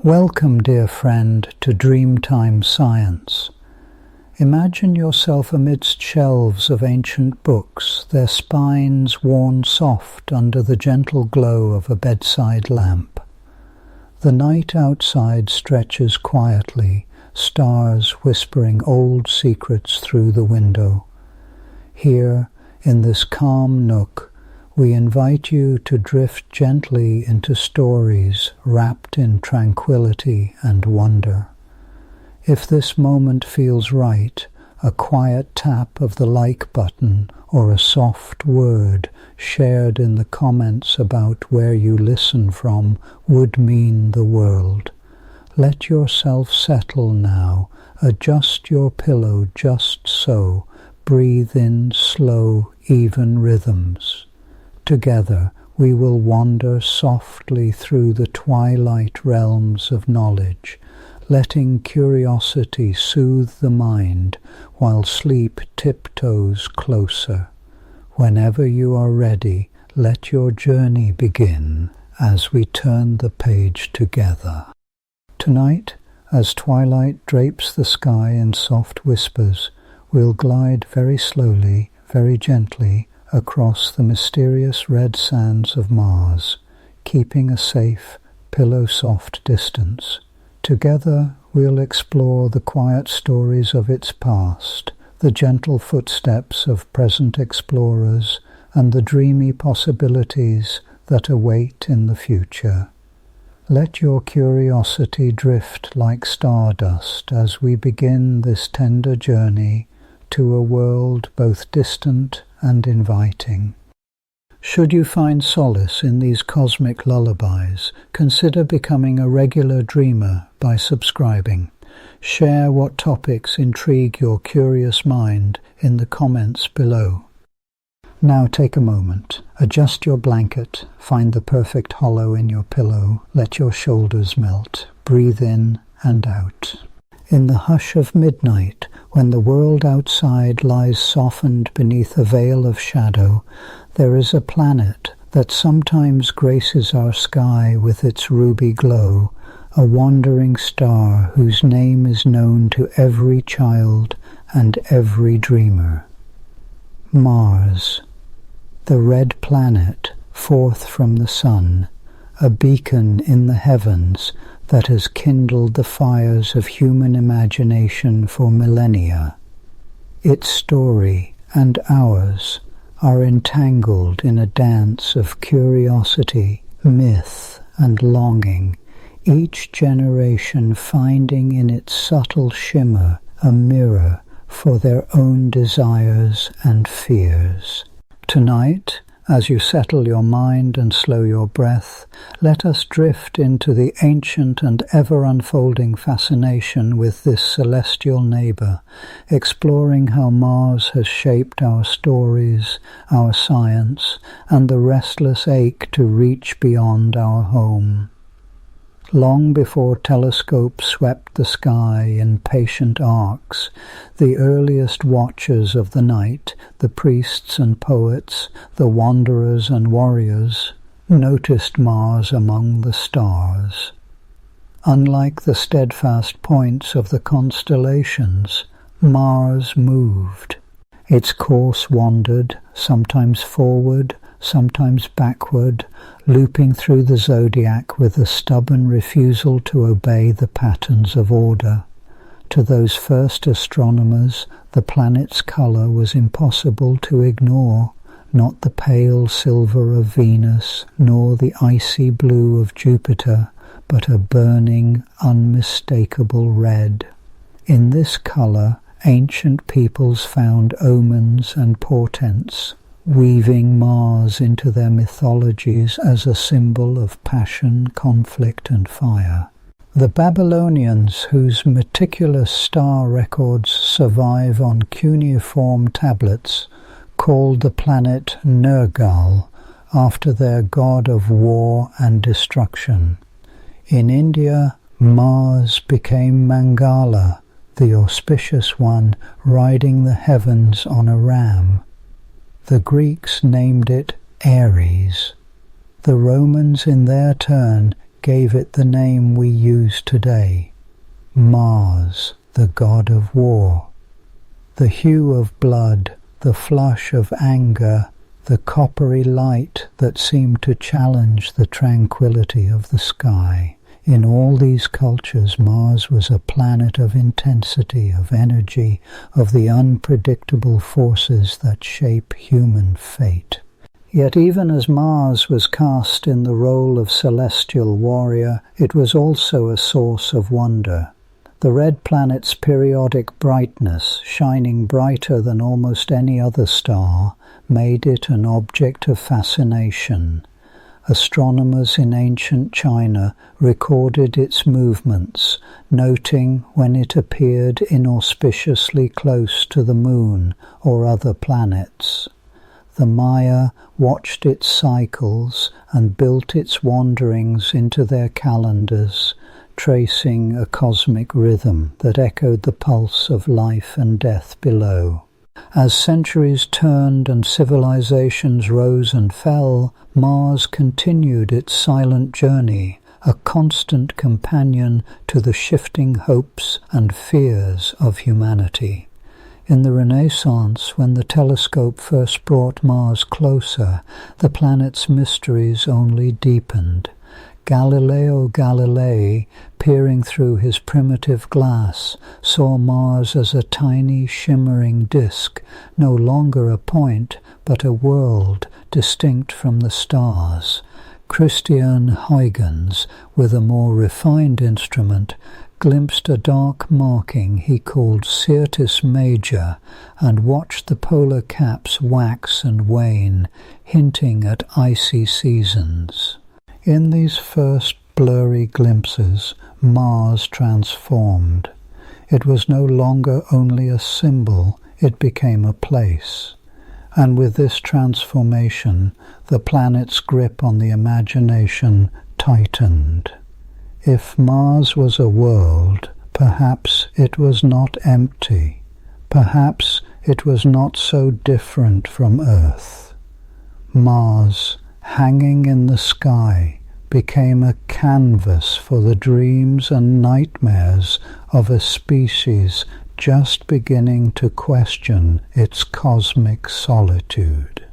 Welcome, dear friend, to Dreamtime Science. Imagine yourself amidst shelves of ancient books, their spines worn soft under the gentle glow of a bedside lamp. The night outside stretches quietly, stars whispering old secrets through the window. Here, in this calm nook, we invite you to drift gently into stories wrapped in tranquility and wonder. If this moment feels right, a quiet tap of the like button or a soft word shared in the comments about where you listen from would mean the world. Let yourself settle now, adjust your pillow just so, breathe in slow, even rhythms. Together we will wander softly through the twilight realms of knowledge, letting curiosity soothe the mind while sleep tiptoes closer. Whenever you are ready, let your journey begin as we turn the page together. Tonight, as twilight drapes the sky in soft whispers, we'll glide very slowly, very gently, across the mysterious red sands of Mars, keeping a safe, pillow-soft distance. Together we'll explore the quiet stories of its past, the gentle footsteps of present explorers, and the dreamy possibilities that await in the future. Let your curiosity drift like stardust as we begin this tender journey to a world both distant and inviting. Should you find solace in these cosmic lullabies, consider becoming a regular dreamer by subscribing. Share what topics intrigue your curious mind in the comments below. Now take a moment, adjust your blanket, find the perfect hollow in your pillow, let your shoulders melt, breathe in and out. In the hush of midnight, when the world outside lies softened beneath a veil of shadow, there is a planet that sometimes graces our sky with its ruby glow, a wandering star whose name is known to every child and every dreamer. Mars, the red planet forth from the sun, a beacon in the heavens that has kindled the fires of human imagination for millennia. Its story and ours are entangled in a dance of curiosity, myth, and longing, each generation finding in its subtle shimmer a mirror for their own desires and fears. Tonight, as you settle your mind and slow your breath, let us drift into the ancient and ever-unfolding fascination with this celestial neighbor, exploring how Mars has shaped our stories, our science, and the restless ache to reach beyond our home. Long before telescopes swept the sky in patient arcs, the earliest watchers of the night, the priests and poets, the wanderers and warriors, noticed Mars among the stars. Unlike the steadfast points of the constellations, Mars moved. Its course wandered, sometimes forward, sometimes backward, looping through the zodiac with a stubborn refusal to obey the patterns of order. To those first astronomers, the planet's color was impossible to ignore, not the pale silver of Venus, nor the icy blue of Jupiter, but a burning, unmistakable red. In this color, ancient peoples found omens and portents, weaving Mars into their mythologies as a symbol of passion, conflict, and fire. The Babylonians, whose meticulous star records survive on cuneiform tablets, called the planet Nergal after their god of war and destruction. In India, Mars became Mangala, the auspicious one riding the heavens on a ram. The Greeks named it Ares. The Romans in their turn gave it the name we use today, Mars, the god of war. The hue of blood, the flush of anger, the coppery light that seemed to challenge the tranquility of the sky. In all these cultures, Mars was a planet of intensity, of energy, of the unpredictable forces that shape human fate. Yet even as Mars was cast in the role of celestial warrior, it was also a source of wonder. The red planet's periodic brightness, shining brighter than almost any other star, made it an object of fascination. Astronomers in ancient China recorded its movements, noting when it appeared inauspiciously close to the moon or other planets. The Maya watched its cycles and built its wanderings into their calendars, tracing a cosmic rhythm that echoed the pulse of life and death below. As centuries turned and civilizations rose and fell, Mars continued its silent journey, a constant companion to the shifting hopes and fears of humanity. In the Renaissance, when the telescope first brought Mars closer, the planet's mysteries only deepened. Galileo Galilei, peering through his primitive glass, saw Mars as a tiny shimmering disk, no longer a point, but a world distinct from the stars. Christian Huygens, with a more refined instrument, glimpsed a dark marking he called Syrtis Major, and watched the polar caps wax and wane, hinting at icy seasons. In these first blurry glimpses, Mars transformed. It was no longer only a symbol, it became a place. And with this transformation, the planet's grip on the imagination tightened. If Mars was a world, perhaps it was not empty. Perhaps it was not so different from Earth. Mars, hanging in the sky, became a canvas for the dreams and nightmares of a species just beginning to question its cosmic solitude.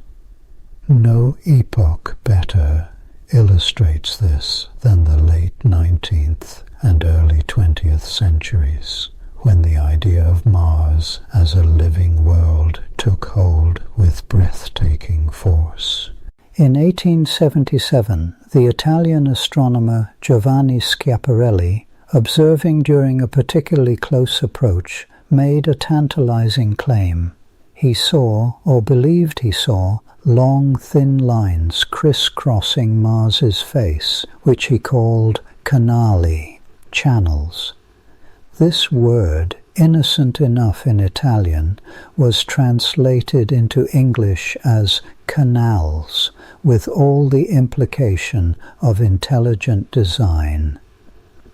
No epoch better illustrates this than the late 19th and early 20th centuries, when the idea of Mars as a living world took hold with breathtaking force. In 1877, the Italian astronomer Giovanni Schiaparelli, observing during a particularly close approach, made a tantalizing claim. He saw, or believed he saw, long thin lines crisscrossing Mars's face, which he called canali, channels. This word, innocent enough in Italian, was translated into English as canals, with all the implication of intelligent design.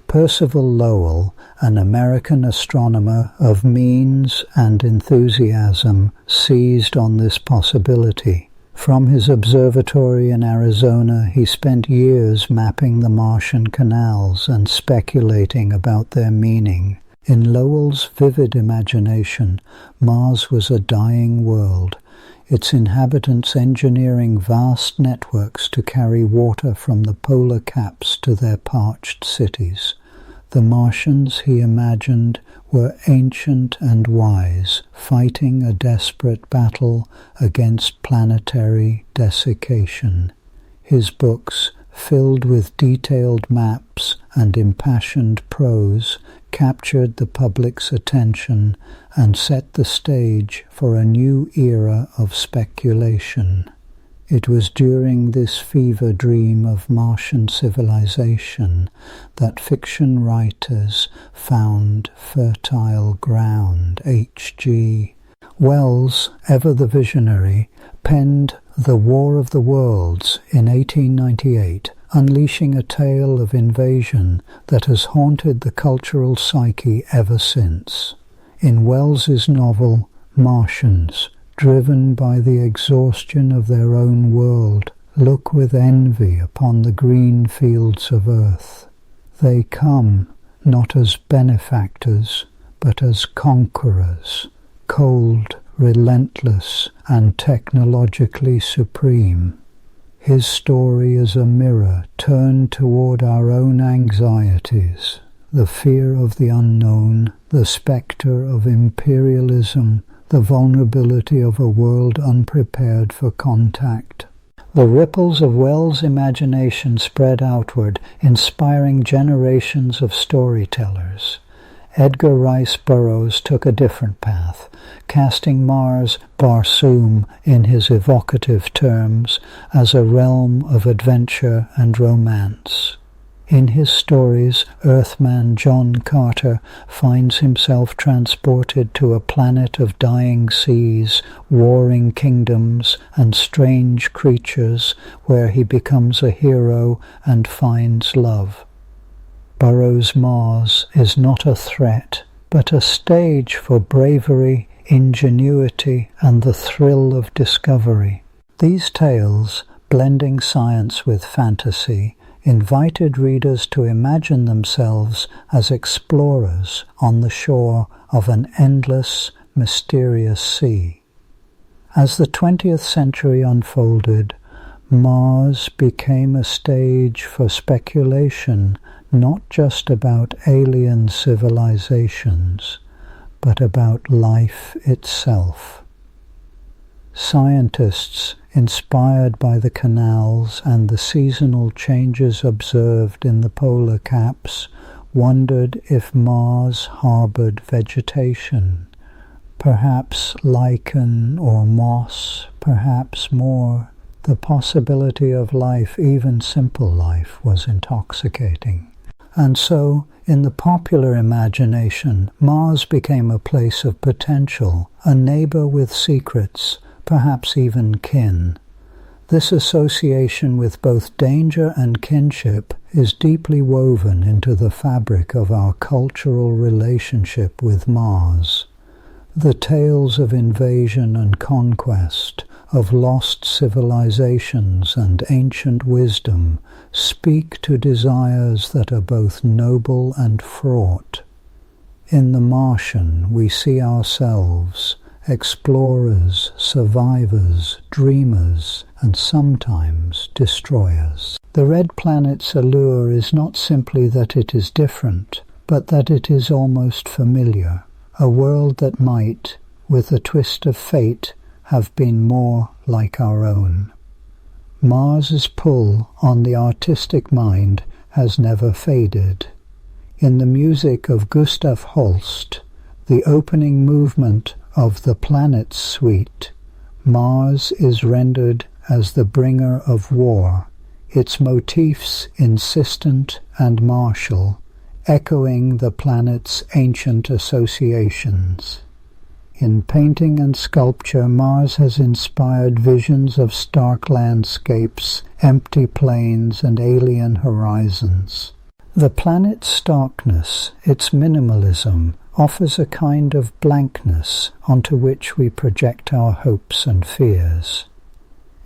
Percival Lowell, an American astronomer of means and enthusiasm, seized on this possibility. From his observatory in Arizona, he spent years mapping the Martian canals and speculating about their meaning. In Lowell's vivid imagination, Mars was a dying world, its inhabitants engineering vast networks to carry water from the polar caps to their parched cities. The Martians, he imagined, were ancient and wise, fighting a desperate battle against planetary desiccation. His books, filled with detailed maps and impassioned prose, captured the public's attention and set the stage for a new era of speculation. It was during this fever dream of Martian civilization that fiction writers found fertile ground. H.G. Wells, ever the visionary, penned The War of the Worlds in 1898, unleashing a tale of invasion that has haunted the cultural psyche ever since. In Wells's novel Martians, driven by the exhaustion of their own world, look with envy upon the green fields of earth. They come not as benefactors, but as conquerors, cold, relentless, and technologically supreme. His story is a mirror turned toward our own anxieties, the fear of the unknown, the spectre of imperialism, the vulnerability of a world unprepared for contact. The ripples of Wells' imagination spread outward, inspiring generations of storytellers. Edgar Rice Burroughs took a different path, casting Mars, Barsoom in his evocative terms, as a realm of adventure and romance. In his stories, Earthman John Carter finds himself transported to a planet of dying seas, warring kingdoms, and strange creatures, where he becomes a hero and finds love. Burroughs' Mars is not a threat, but a stage for bravery, ingenuity, and the thrill of discovery. These tales, blending science with fantasy, invited readers to imagine themselves as explorers on the shore of an endless, mysterious sea. As the 20th century unfolded, Mars became a stage for speculation, not just about alien civilizations, but about life itself. Scientists, inspired by the canals and the seasonal changes observed in the polar caps, wondered if Mars harbored vegetation, perhaps lichen or moss, perhaps more. The possibility of life, even simple life, was intoxicating. And so, in the popular imagination, Mars became a place of potential, a neighbor with secrets, perhaps even kin. This association with both danger and kinship is deeply woven into the fabric of our cultural relationship with Mars. The tales of invasion and conquest, of lost civilizations and ancient wisdom, speak to desires that are both noble and fraught. In The Martian, we see ourselves, explorers, survivors, dreamers, and sometimes destroyers. The red planet's allure is not simply that it is different, but that it is almost familiar, a world that might, with a twist of fate, have been more like our own. Mars's pull on the artistic mind has never faded. In the music of Gustav Holst, the opening movement of the Planets Suite, Mars is rendered as the bringer of war, its motifs insistent and martial, echoing the planet's ancient associations. In painting and sculpture, Mars has inspired visions of stark landscapes, empty plains, and alien horizons. The planet's starkness, its minimalism, offers a kind of blankness onto which we project our hopes and fears.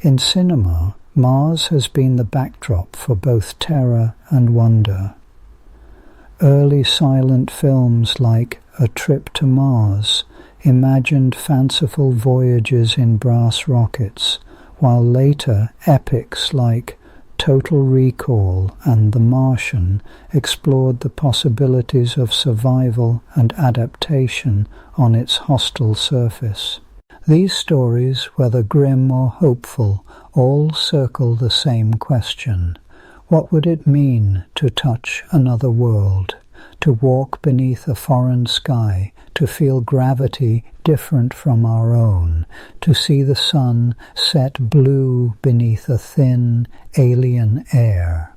In cinema, Mars has been the backdrop for both terror and wonder. Early silent films like A Trip to Mars imagined fanciful voyages in brass rockets, while later epics like Total Recall and The Martian explored the possibilities of survival and adaptation on its hostile surface. These stories, whether grim or hopeful, all circle the same question. What would it mean to touch another world, to walk beneath a foreign sky, to feel gravity different from our own, to see the sun set blue beneath a thin, alien air?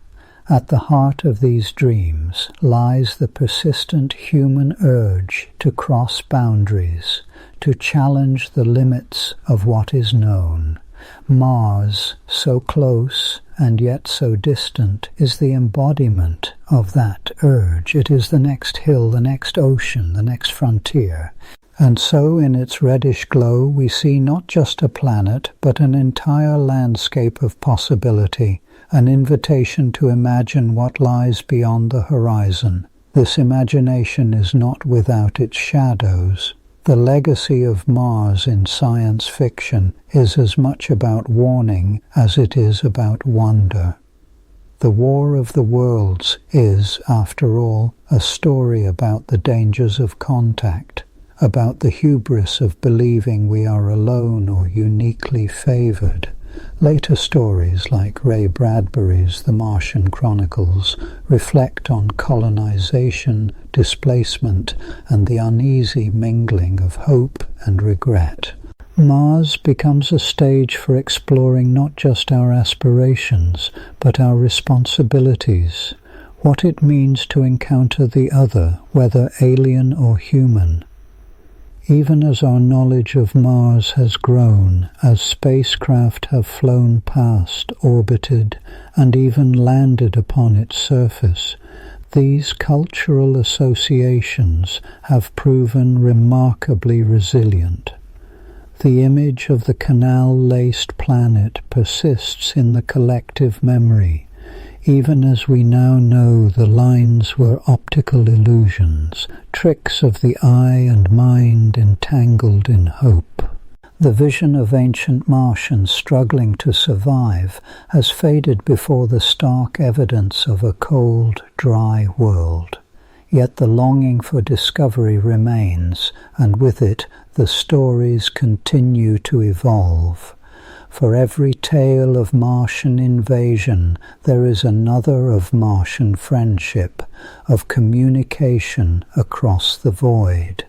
At the heart of these dreams lies the persistent human urge to cross boundaries, to challenge the limits of what is known. Mars, so close and yet so distant, is the embodiment of that urge. It is the next hill, the next ocean, the next frontier. And so in its reddish glow we see not just a planet, but an entire landscape of possibility, an invitation to imagine what lies beyond the horizon. This imagination is not without its shadows. The legacy of Mars in science fiction is as much about warning as it is about wonder. The War of the Worlds is, after all, a story about the dangers of contact, about the hubris of believing we are alone or uniquely favored. Later stories like Ray Bradbury's The Martian Chronicles reflect on colonization, displacement, and the uneasy mingling of hope and regret. Mars becomes a stage for exploring not just our aspirations, but our responsibilities, what it means to encounter the other, whether alien or human. Even as our knowledge of Mars has grown, as spacecraft have flown past, orbited, and even landed upon its surface, these cultural associations have proven remarkably resilient. The image of the canal-laced planet persists in the collective memory, even as we now know the lines were optical illusions, tricks of the eye and mind entangled in hope. The vision of ancient Martians struggling to survive has faded before the stark evidence of a cold, dry world. Yet the longing for discovery remains, and with it the stories continue to evolve. For every tale of Martian invasion, there is another of Martian friendship, of communication across the void.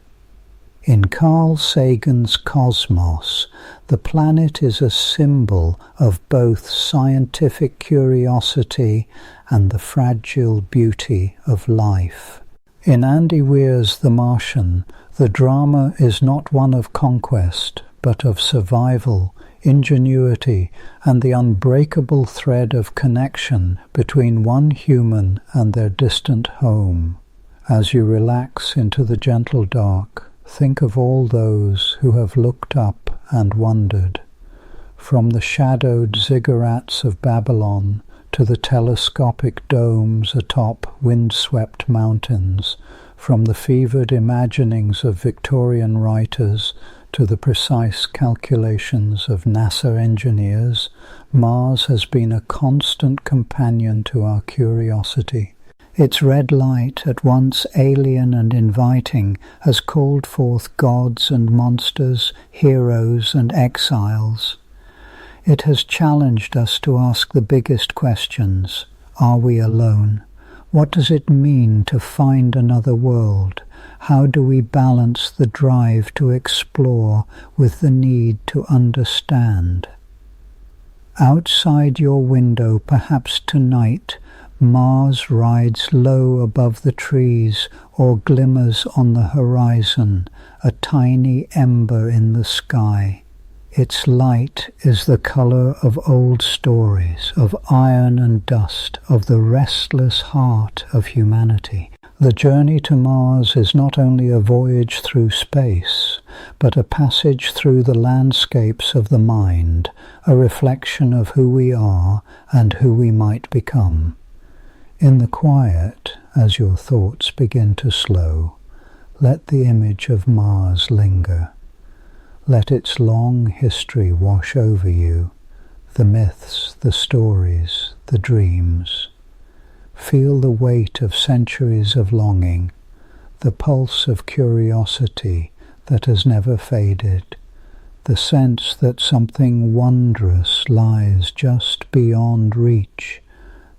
In Carl Sagan's Cosmos, the planet is a symbol of both scientific curiosity and the fragile beauty of life. In Andy Weir's The Martian, the drama is not one of conquest, but of survival, ingenuity, and the unbreakable thread of connection between one human and their distant home. As you relax into the gentle dark, think of all those who have looked up and wondered. From the shadowed ziggurats of Babylon to the telescopic domes atop windswept mountains, from the fevered imaginings of Victorian writers to the precise calculations of NASA engineers, Mars has been a constant companion to our curiosity. Its red light, at once alien and inviting, has called forth gods and monsters, heroes and exiles. It has challenged us to ask the biggest questions. Are we alone? What does it mean to find another world? How do we balance the drive to explore with the need to understand? Outside your window, perhaps tonight, Mars rides low above the trees or glimmers on the horizon, a tiny ember in the sky. Its light is the color of old stories, of iron and dust, of the restless heart of humanity. The journey to Mars is not only a voyage through space, but a passage through the landscapes of the mind, a reflection of who we are and who we might become. In the quiet, as your thoughts begin to slow, let the image of Mars linger. Let its long history wash over you, the myths, the stories, the dreams. Feel the weight of centuries of longing, the pulse of curiosity that has never faded, the sense that something wondrous lies just beyond reach.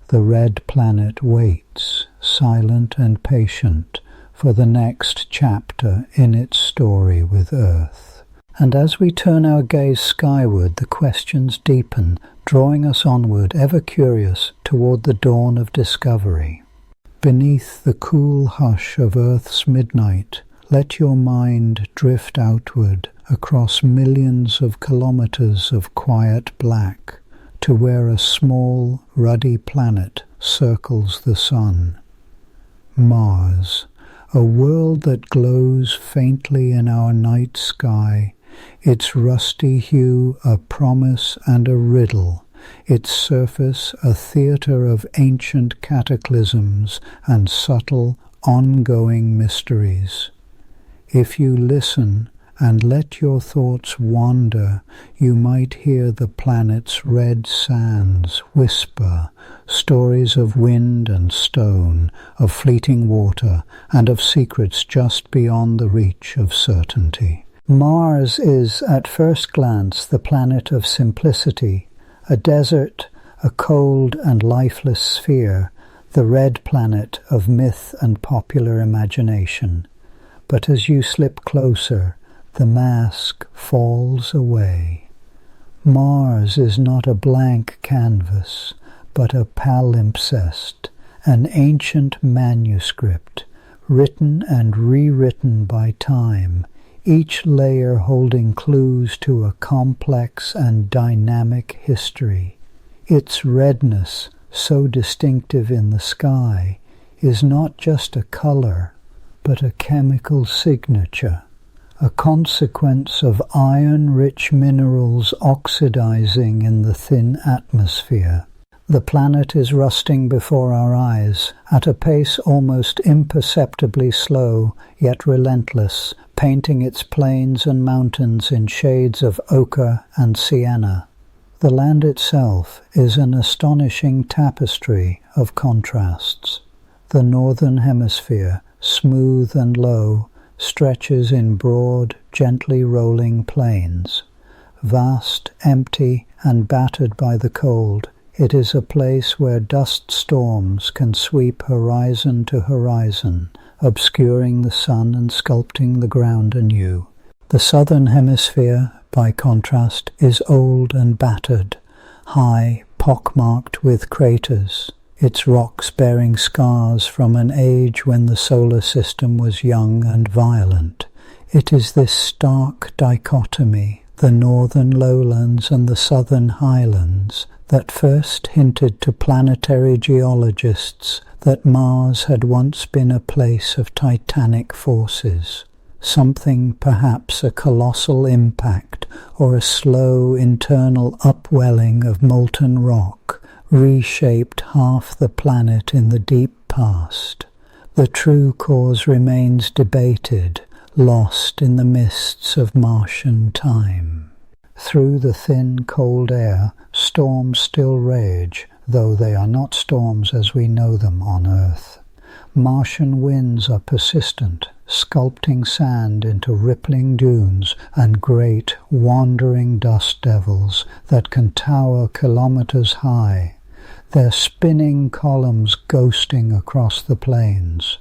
The red planet waits, silent and patient, for the next chapter in its story with Earth. And as we turn our gaze skyward, the questions deepen, drawing us onward, ever curious, toward the dawn of discovery. Beneath the cool hush of Earth's midnight, let your mind drift outward across millions of kilometers of quiet black to where a small, ruddy planet circles the sun. Mars, a world that glows faintly in our night sky, its rusty hue a promise and a riddle, its surface a theatre of ancient cataclysms and subtle, ongoing mysteries. If you listen and let your thoughts wander, you might hear the planet's red sands whisper stories of wind and stone, of fleeting water, and of secrets just beyond the reach of certainty. Mars is, at first glance, the planet of simplicity, a desert, a cold and lifeless sphere, the red planet of myth and popular imagination. But as you slip closer, the mask falls away. Mars is not a blank canvas, but a palimpsest, an ancient manuscript, written and rewritten by time, each layer holding clues to a complex and dynamic history. Its redness, so distinctive in the sky, is not just a color, but a chemical signature, a consequence of iron-rich minerals oxidizing in the thin atmosphere. The planet is rusting before our eyes, at a pace almost imperceptibly slow, yet relentless, painting its plains and mountains in shades of ochre and sienna. The land itself is an astonishing tapestry of contrasts. The northern hemisphere, smooth and low, stretches in broad, gently rolling plains. Vast, empty, and battered by the cold, it is a place where dust storms can sweep horizon to horizon, obscuring the sun and sculpting the ground anew. The southern hemisphere, by contrast, is old and battered, high, pockmarked with craters, its rocks bearing scars from an age when the solar system was young and violent. It is this stark dichotomy, the northern lowlands and the southern highlands, that first hinted to planetary geologists that Mars had once been a place of titanic forces, something perhaps a colossal impact or a slow internal upwelling of molten rock, reshaped half the planet in the deep past. The true cause remains debated, lost in the mists of Martian time. Through the thin, cold air, storms still rage, though they are not storms as we know them on Earth. Martian winds are persistent, sculpting sand into rippling dunes and great, wandering dust devils that can tower kilometers high, their spinning columns ghosting across the plains.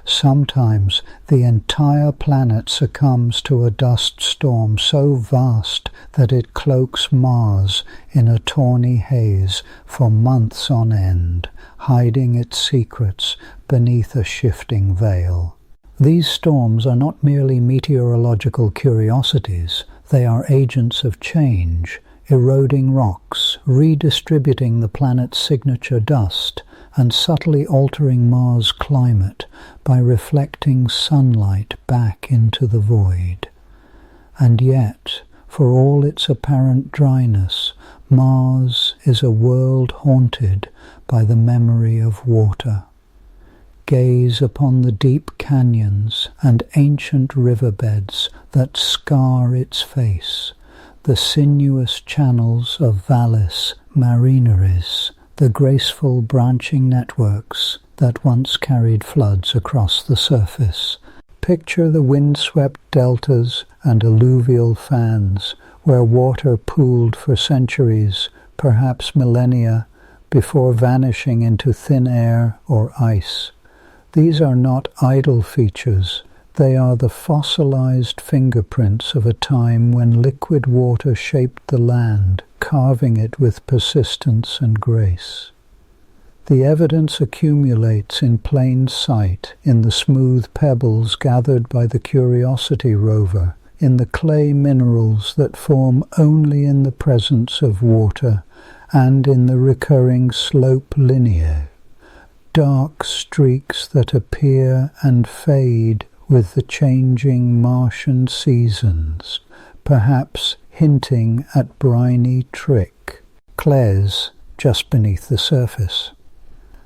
Sometimes the entire planet succumbs to a dust storm so vast that it cloaks Mars in a tawny haze for months on end, hiding its secrets beneath a shifting veil. These storms are not merely meteorological curiosities, they are agents of change, eroding rocks, redistributing the planet's signature dust, and subtly altering Mars' climate by reflecting sunlight back into the void. And yet, for all its apparent dryness, Mars is a world haunted by the memory of water. Gaze upon the deep canyons and ancient riverbeds that scar its face, the sinuous channels of Valles Marineris, the graceful branching networks that once carried floods across the surface. Picture the windswept deltas and alluvial fans where water pooled for centuries, perhaps millennia, before vanishing into thin air or ice. These are not idle features. They are the fossilized fingerprints of a time when liquid water shaped the land, carving it with persistence and grace. The evidence accumulates in plain sight, in the smooth pebbles gathered by the Curiosity rover, in the clay minerals that form only in the presence of water, and in the recurring slope lineae. dark streaks that appear and fade with the changing Martian seasons, perhaps hinting at briny trick. Claire's just beneath the surface.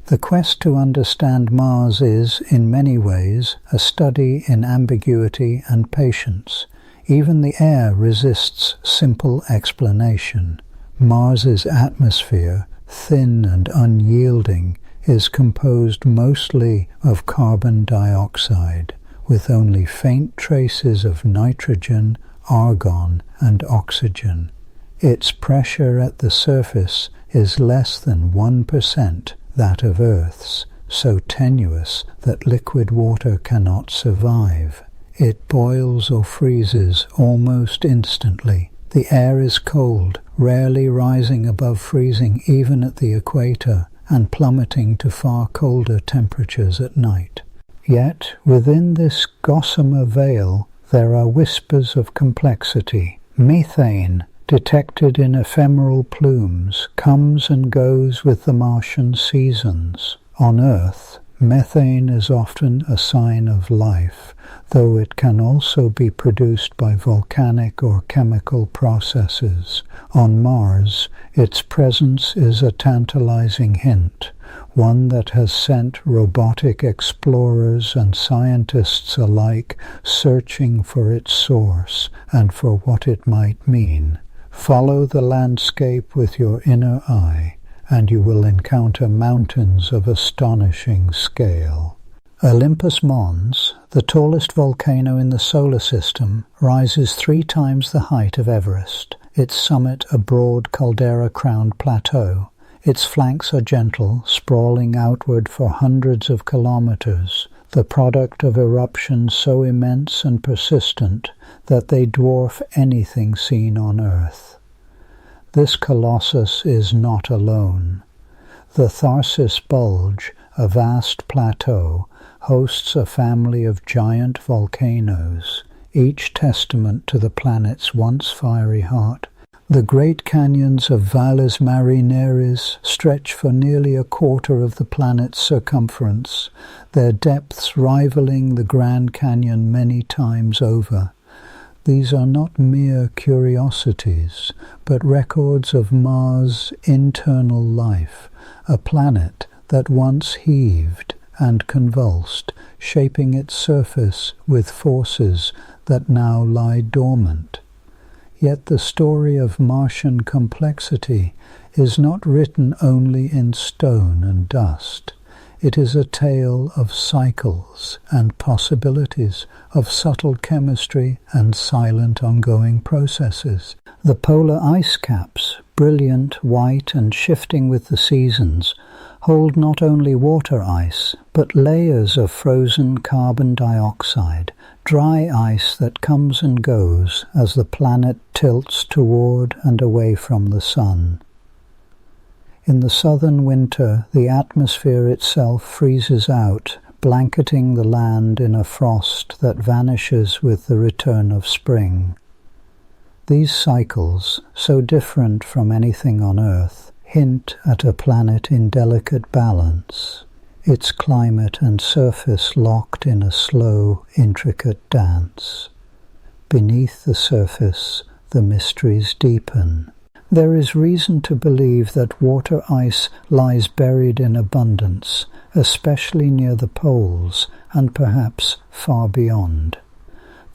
The quest to understand Mars is, in many ways, a study in ambiguity and patience. Even the air resists simple explanation. Mars's atmosphere, thin and unyielding, is composed mostly of carbon dioxide, with only faint traces of nitrogen, argon, and oxygen. Its pressure at the surface is less than 1% that of Earth's, so tenuous that liquid water cannot survive. It boils or freezes almost instantly. The air is cold, rarely rising above freezing even at the equator, and plummeting to far colder temperatures at night. Yet, within this gossamer veil, there are whispers of complexity. Methane, detected in ephemeral plumes, comes and goes with the Martian seasons. On Earth, methane is often a sign of life, though it can also be produced by volcanic or chemical processes. On Mars, its presence is a tantalizing hint, one that has sent robotic explorers and scientists alike searching for its source and for what it might mean. Follow the landscape with your inner eye, and you will encounter mountains of astonishing scale. Olympus Mons, the tallest volcano in the solar system, rises 3 times the height of Everest, its summit a broad caldera-crowned plateau. Its flanks are gentle, sprawling outward for hundreds of kilometers, the product of eruptions so immense and persistent that they dwarf anything seen on Earth. This colossus is not alone. The Tharsis Bulge, a vast plateau, hosts a family of giant volcanoes, each testament to the planet's once fiery heart. The great canyons of Valles Marineris stretch for nearly a quarter of the planet's circumference, their depths rivaling the Grand Canyon many times over. These are not mere curiosities, but records of Mars' internal life, a planet that once heaved and convulsed, shaping its surface with forces that now lie dormant. Yet the story of Martian complexity is not written only in stone and dust. It is a tale of cycles and possibilities, of subtle chemistry and silent ongoing processes. The polar ice caps, brilliant, white, and shifting with the seasons, hold not only water ice, but layers of frozen carbon dioxide, dry ice that comes and goes as the planet tilts toward and away from the sun. In the southern winter, the atmosphere itself freezes out, blanketing the land in a frost that vanishes with the return of spring. These cycles, so different from anything on Earth, hint at a planet in delicate balance, its climate and surface locked in a slow, intricate dance. Beneath the surface, the mysteries deepen. There is reason to believe that water ice lies buried in abundance, especially near the poles and perhaps far beyond.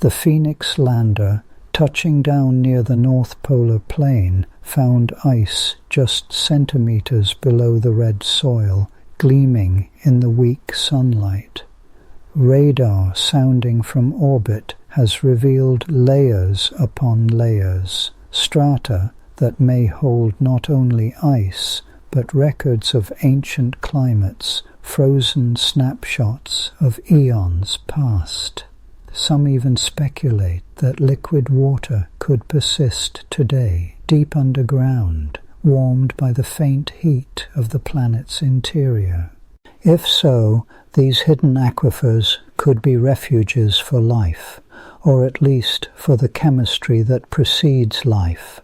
The Phoenix lander, touching down near the North Polar Plain, found ice just centimeters below the red soil, gleaming in the weak sunlight. Radar sounding from orbit has revealed layers upon layers, strata that may hold not only ice, but records of ancient climates, frozen snapshots of eons past. Some even speculate that liquid water could persist today, deep underground, warmed by the faint heat of the planet's interior. If so, these hidden aquifers could be refuges for life, or at least for the chemistry that precedes life,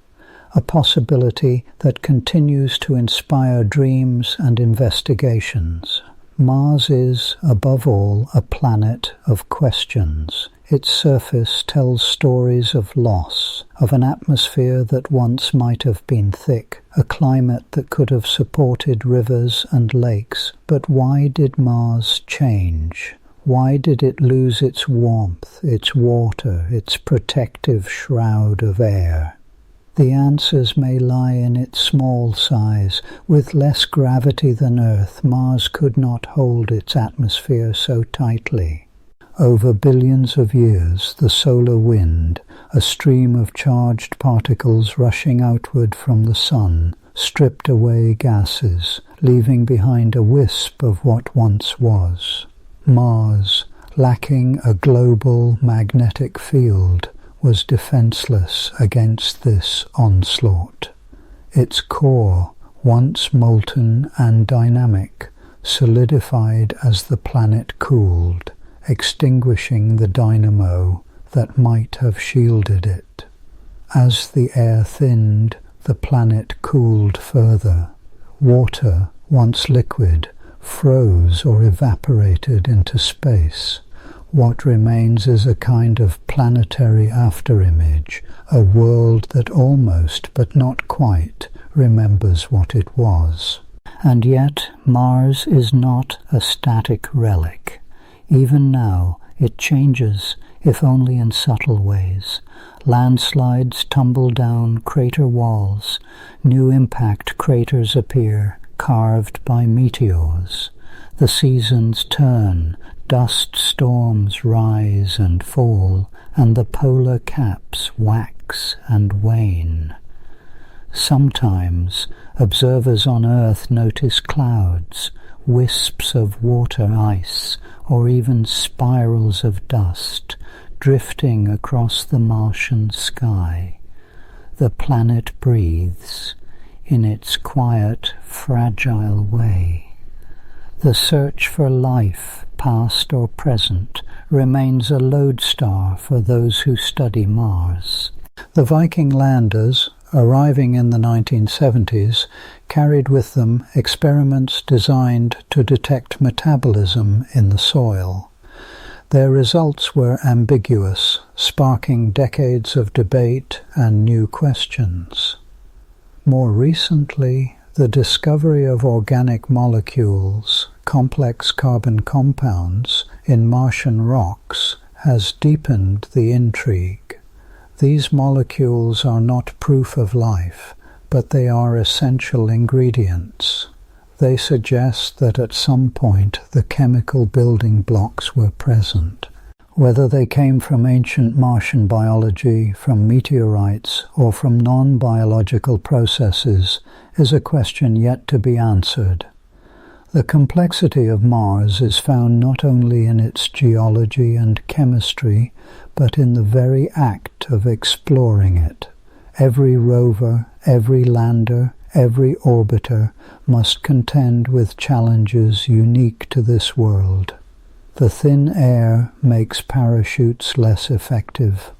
a possibility that continues to inspire dreams and investigations. Mars is, above all, a planet of questions. Its surface tells stories of loss, of an atmosphere that once might have been thick, a climate that could have supported rivers and lakes. But why did Mars change? Why did it lose its warmth, its water, its protective shroud of air? The answers may lie in its small size. With less gravity than Earth, Mars could not hold its atmosphere so tightly. Over billions of years, the solar wind, a stream of charged particles rushing outward from the sun, stripped away gases, leaving behind a wisp of what once was. Mars, lacking a global magnetic field, was defenseless against this onslaught. Its core, once molten and dynamic, solidified as the planet cooled, extinguishing the dynamo that might have shielded it. As the air thinned, the planet cooled further. Water, once liquid, froze or evaporated into space. What remains is a kind of planetary afterimage, a world that almost, but not quite, remembers what it was. And yet Mars is not a static relic. Even now it changes, if only in subtle ways. Landslides tumble down crater walls, new impact craters appear, carved by meteors. The seasons turn, dust storms rise and fall, and the polar caps wax and wane. Sometimes observers on Earth notice clouds, wisps of water ice, or even spirals of dust, drifting across the Martian sky. The planet breathes in its quiet, fragile way. The search for life, past or present, remains a lodestar for those who study Mars. The Viking landers, arriving in the 1970s, carried with them experiments designed to detect metabolism in the soil. Their results were ambiguous, sparking decades of debate and new questions. More recently, the discovery of organic molecules, complex carbon compounds, in Martian rocks has deepened the intrigue. These molecules are not proof of life, but they are essential ingredients. They suggest that at some point the chemical building blocks were present. Whether they came from ancient Martian biology, from meteorites, or from non-biological processes is a question yet to be answered. The complexity of Mars is found not only in its geology and chemistry, but in the very act of exploring it. Every rover, every lander, every orbiter must contend with challenges unique to this world. The thin air makes parachutes less effective.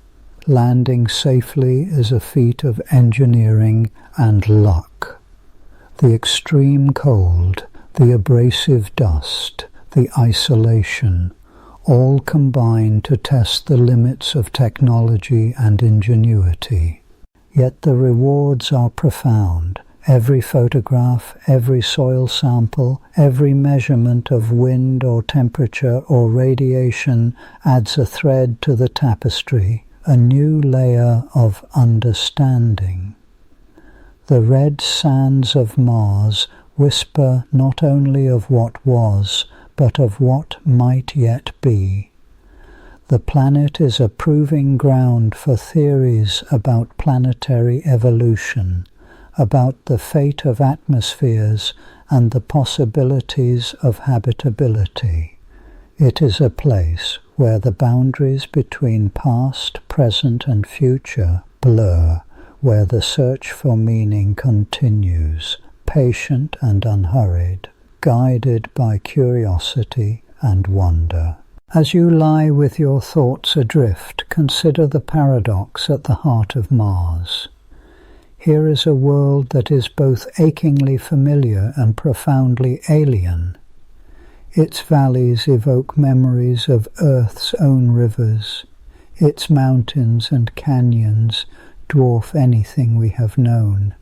Landing safely is a feat of engineering and luck. The extreme cold, the abrasive dust, the isolation, all combine to test the limits of technology and ingenuity. Yet the rewards are profound. Every photograph, every soil sample, every measurement of wind or temperature or radiation adds a thread to the tapestry, a new layer of understanding. The red sands of Mars whisper not only of what was, but of what might yet be. The planet is a proving ground for theories about planetary evolution, about the fate of atmospheres and the possibilities of habitability. It is a place where the boundaries between past, present and future blur, where the search for meaning continues, patient and unhurried, guided by curiosity and wonder. As you lie with your thoughts adrift, consider the paradox at the heart of Mars. Here is a world that is both achingly familiar and profoundly alien. Its valleys evoke memories of Earth's own rivers. Its mountains and canyons dwarf anything we have known.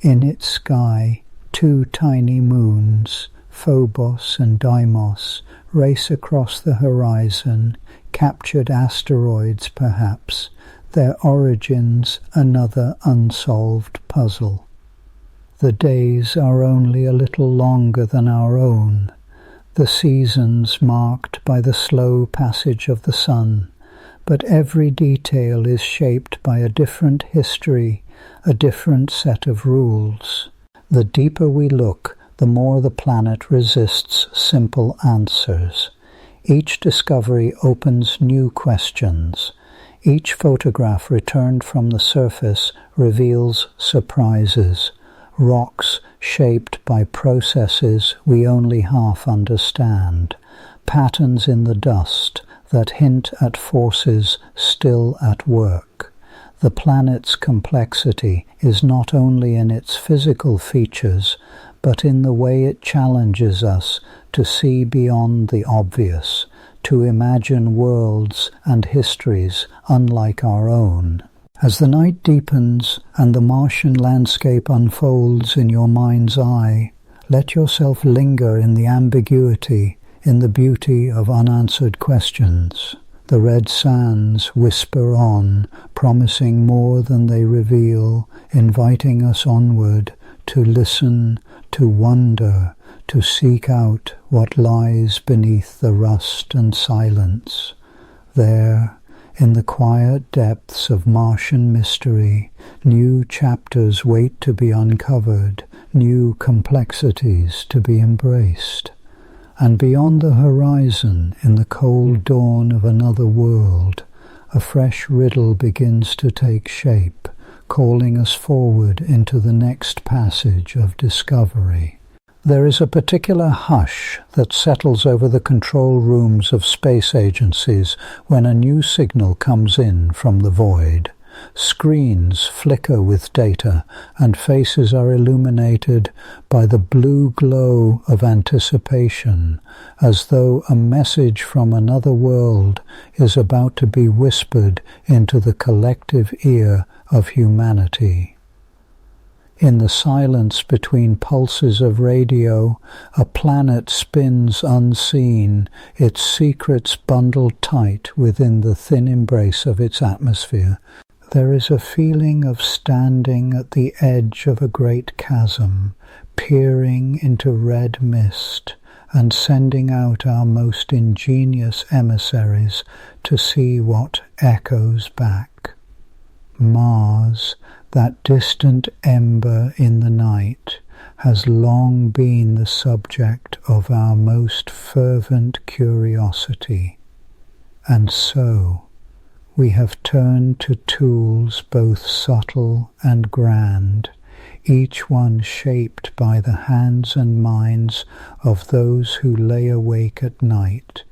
In its sky, two tiny moons, Phobos and Deimos, race across the horizon, captured asteroids perhaps, their origins another unsolved puzzle. The days are only a little longer than our own, the seasons marked by the slow passage of the sun, but every detail is shaped by a different history, a different set of rules. The deeper we look, the more the planet resists simple answers. Each discovery opens new questions. Each photograph returned from the surface reveals surprises, rocks shaped by processes we only half understand, patterns in the dust that hint at forces still at work. The planet's complexity is not only in its physical features, but in the way it challenges us to see beyond the obvious, to imagine worlds and histories unlike our own. As the night deepens and the Martian landscape unfolds in your mind's eye, let yourself linger in the ambiguity, in the beauty of unanswered questions. The red sands whisper on, promising more than they reveal, inviting us onward, to listen, to wonder, to seek out what lies beneath the rust and silence. There, in the quiet depths of Martian mystery, new chapters wait to be uncovered, new complexities to be embraced. And beyond the horizon, in the cold dawn of another world, a fresh riddle begins to take shape, calling us forward into the next passage of discovery. There is a particular hush that settles over the control rooms of space agencies when a new signal comes in from the void. Screens flicker with data, and faces are illuminated by the blue glow of anticipation, as though a message from another world is about to be whispered into the collective ear of humanity. In the silence between pulses of radio, a planet spins unseen, its secrets bundled tight within the thin embrace of its atmosphere. There is a feeling of standing at the edge of a great chasm, peering into red mist, and sending out our most ingenious emissaries to see what echoes back. Mars, that distant ember in the night, has long been the subject of our most fervent curiosity. And so, we have turned to tools both subtle and grand, each one shaped by the hands and minds of those who lay awake at night,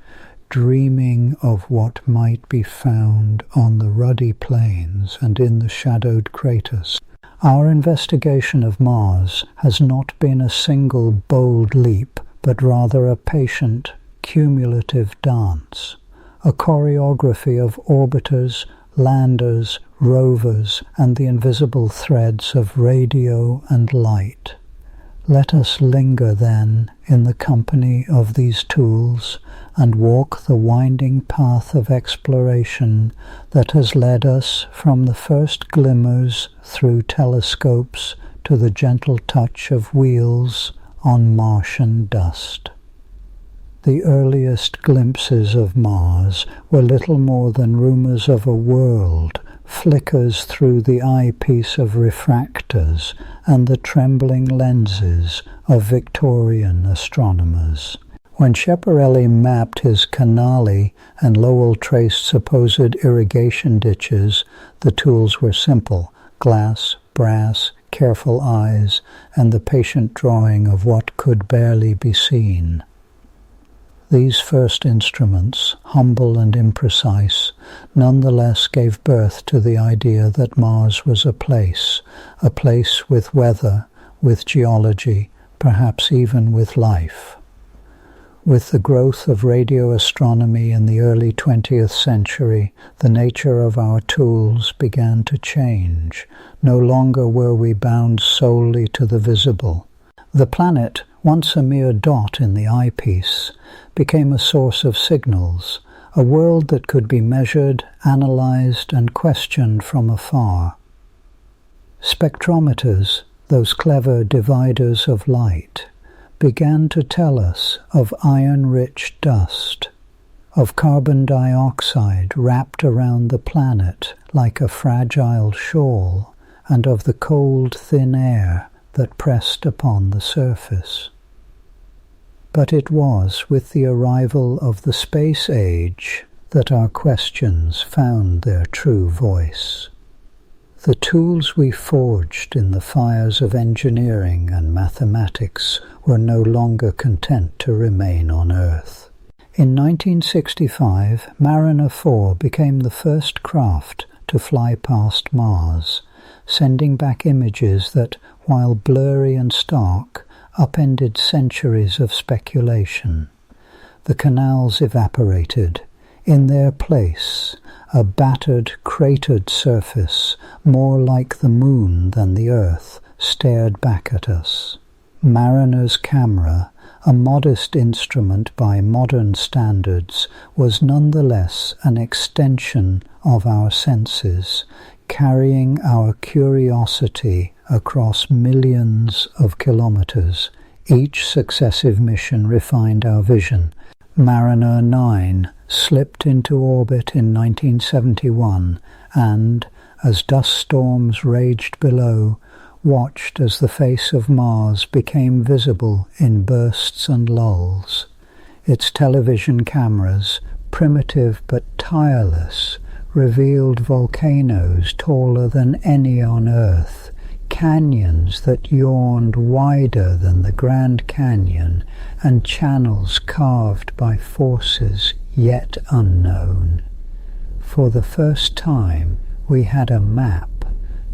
dreaming of what might be found on the ruddy plains and in the shadowed craters. Our investigation of Mars has not been a single bold leap, but rather a patient, cumulative dance, a choreography of orbiters, landers, rovers, and the invisible threads of radio and light. Let us linger then in the company of these tools and walk the winding path of exploration that has led us from the first glimmers through telescopes to the gentle touch of wheels on Martian dust. The earliest glimpses of Mars were little more than rumors of a world, flickers through the eyepiece of refractors and the trembling lenses of Victorian astronomers. When Schiaparelli mapped his canali and Lowell traced supposed irrigation ditches, the tools were simple: glass, brass, careful eyes, and the patient drawing of what could barely be seen. These first instruments, humble and imprecise, nonetheless gave birth to the idea that Mars was a place with weather, with geology, perhaps even with life. With the growth of radio astronomy in the early 20th century, the nature of our tools began to change. No longer were we bound solely to the visible. The planet, once a mere dot in the eyepiece, became a source of signals, a world that could be measured, analyzed, and questioned from afar. Spectrometers, those clever dividers of light, began to tell us of iron-rich dust, of carbon dioxide wrapped around the planet like a fragile shawl, and of the cold, thin air that pressed upon the surface. But it was with the arrival of the space age that our questions found their true voice. The tools we forged in the fires of engineering and mathematics were no longer content to remain on Earth. In 1965, Mariner 4 became the first craft to fly past Mars, sending back images that, while blurry and stark, upended centuries of speculation. The canals evaporated. In their place, a battered, cratered surface, more like the moon than the Earth, stared back at us. Mariner's camera, a modest instrument by modern standards, was nonetheless an extension of our senses, carrying our curiosity across millions of kilometers. Each successive mission refined our vision. Mariner 9 slipped into orbit in 1971 and, as dust storms raged below, watched as the face of Mars became visible in bursts and lulls. Its television cameras, primitive but tireless, revealed volcanoes taller than any on Earth, canyons that yawned wider than the Grand Canyon, and channels carved by forces yet unknown. For the first time, we had a map,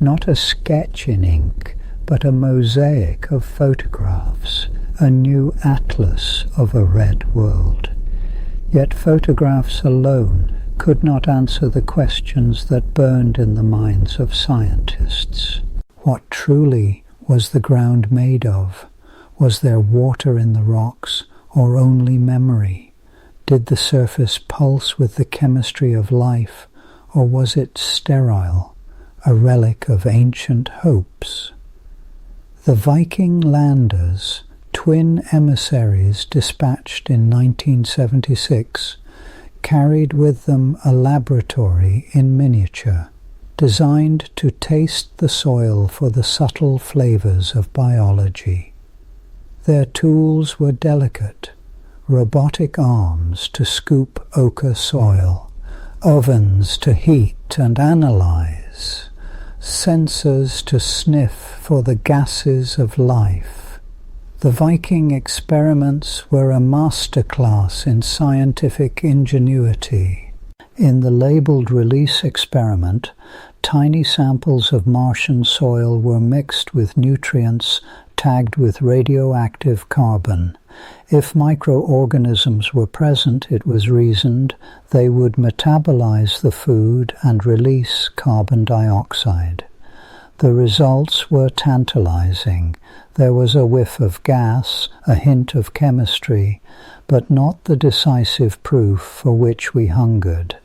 not a sketch in ink, but a mosaic of photographs, a new atlas of a red world. Yet photographs alone could not answer the questions that burned in the minds of scientists. What truly was the ground made of? Was there water in the rocks, or only memory? Did the surface pulse with the chemistry of life, or was it sterile, a relic of ancient hopes? The Viking landers, twin emissaries dispatched in 1976, carried with them a laboratory in miniature, designed to taste the soil for the subtle flavors of biology. Their tools were delicate, robotic arms to scoop ochre soil, ovens to heat and analyze, sensors to sniff for the gases of life. The Viking experiments were a masterclass in scientific ingenuity. In the labeled release experiment, tiny samples of Martian soil were mixed with nutrients tagged with radioactive carbon. If microorganisms were present, it was reasoned, they would metabolize the food and release carbon dioxide. The results were tantalizing. There was a whiff of gas, a hint of chemistry, but not the decisive proof for which we hungered.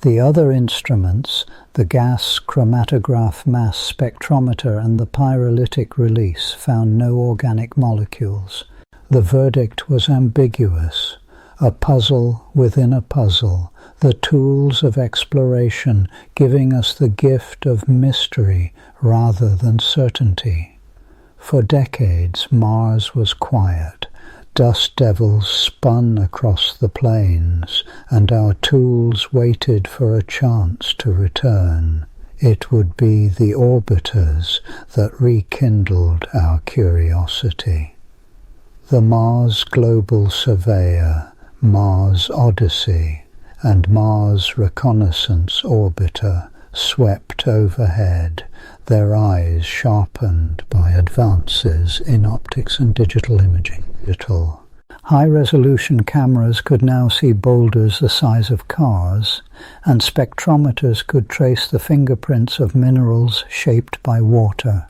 The other instruments, the gas chromatograph mass spectrometer and the pyrolytic release, found no organic molecules. The verdict was ambiguous, a puzzle within a puzzle, the tools of exploration giving us the gift of mystery rather than certainty. For decades, Mars was quiet. Dust devils spun across the plains, and our tools waited for a chance to return. It would be the orbiters that rekindled our curiosity. The Mars Global Surveyor, Mars Odyssey, and Mars Reconnaissance Orbiter swept overhead, their eyes sharpened by advances in optics and digital imaging. High-resolution cameras could now see boulders the size of cars, and spectrometers could trace the fingerprints of minerals shaped by water.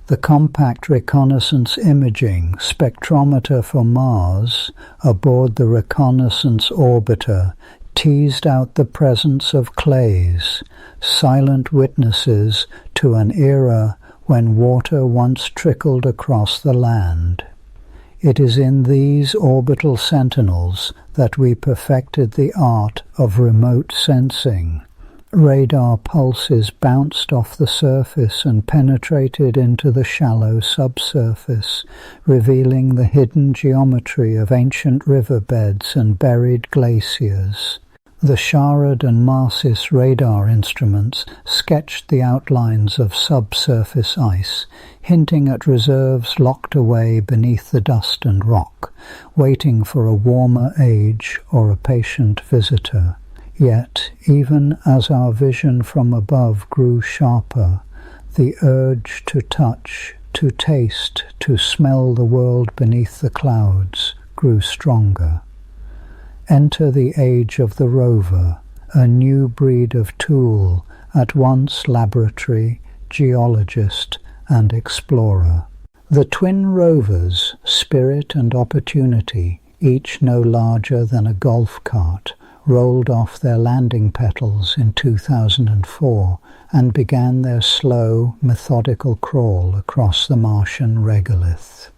The Compact Reconnaissance Imaging Spectrometer for Mars aboard the Reconnaissance Orbiter teased out the presence of clays, silent witnesses to an era when water once trickled across the land. It is in these orbital sentinels that we perfected the art of remote sensing. Radar pulses bounced off the surface and penetrated into the shallow subsurface, revealing the hidden geometry of ancient riverbeds and buried glaciers. The Sharad and Marsis radar instruments sketched the outlines of subsurface ice, hinting at reserves locked away beneath the dust and rock, waiting for a warmer age or a patient visitor. Yet, even as our vision from above grew sharper, the urge to touch, to taste, to smell the world beneath the clouds grew stronger. Enter the age of the rover, a new breed of tool, at once laboratory, geologist, and explorer. The twin rovers, Spirit and Opportunity, each no larger than a golf cart, rolled off their landing petals in 2004 and began their slow, methodical crawl across the Martian regolith.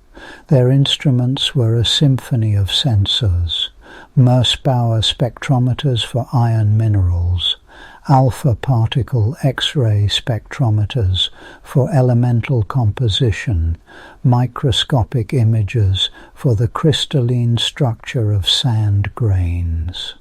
Their instruments were a symphony of sensors: Mersbauer spectrometers for iron minerals, alpha particle X-ray spectrometers for elemental composition, microscopic imagers for the crystalline structure of sand grains.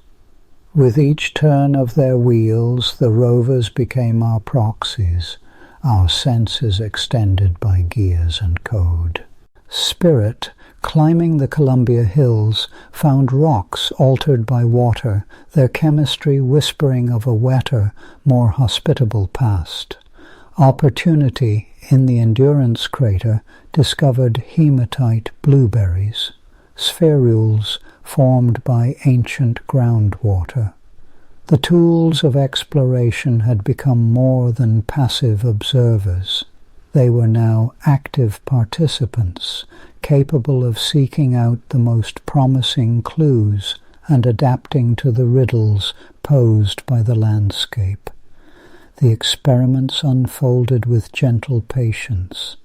With each turn of their wheels, the rovers became our proxies, our senses extended by gears and code. Spirit, climbing the Columbia Hills, found rocks altered by water, their chemistry whispering of a wetter, more hospitable past. Opportunity, in the Endurance crater, discovered hematite blueberries, spherules formed by ancient groundwater. The tools of exploration had become more than passive observers. They were now active participants, capable of seeking out the most promising clues and adapting to the riddles posed by the landscape. The experiments unfolded with gentle patience.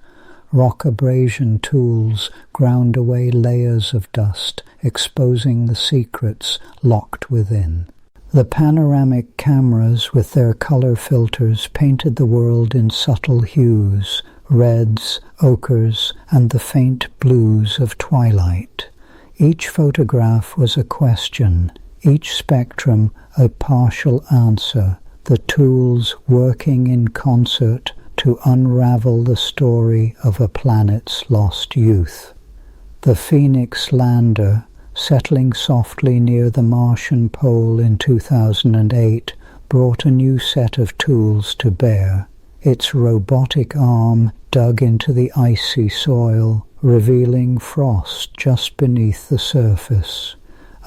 Rock abrasion tools ground away layers of dust, exposing the secrets locked within. The panoramic cameras with their color filters painted the world in subtle hues, reds, ochres, and the faint blues of twilight. Each photograph was a question, each spectrum a partial answer, the tools working in concert to unravel the story of a planet's lost youth. The Phoenix lander, settling softly near the Martian pole in 2008, brought a new set of tools to bear. Its robotic arm dug into the icy soil, revealing frost just beneath the surface.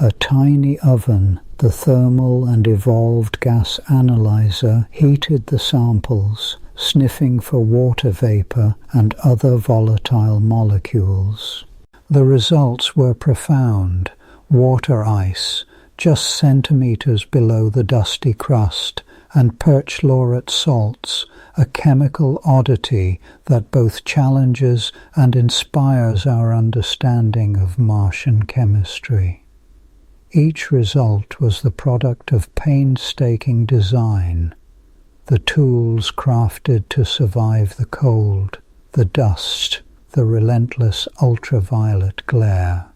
A tiny oven, the thermal and evolved gas analyzer, heated the samples, sniffing for water vapor and other volatile molecules. The results were profound. Water ice, just centimeters below the dusty crust, and perchlorate salts, a chemical oddity that both challenges and inspires our understanding of Martian chemistry. Each result was the product of painstaking design, the tools crafted to survive the cold, the dust, the relentless ultraviolet glare.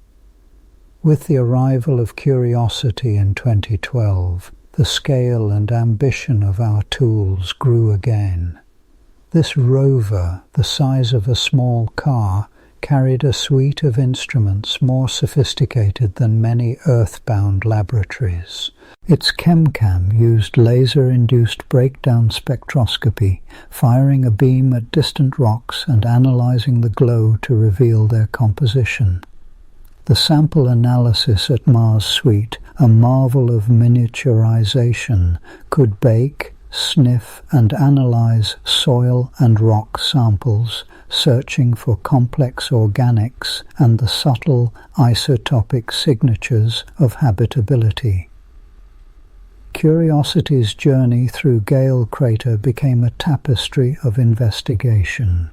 With the arrival of Curiosity in 2012, the scale and ambition of our tools grew again. This rover, the size of a small car, carried a suite of instruments more sophisticated than many earthbound laboratories. Its ChemCam used laser-induced breakdown spectroscopy, firing a beam at distant rocks and analyzing the glow to reveal their composition. The sample analysis at Mars Suite, a marvel of miniaturization, could bake, sniff and analyze soil and rock samples, searching for complex organics and the subtle isotopic signatures of habitability. Curiosity's journey through Gale Crater became a tapestry of investigation.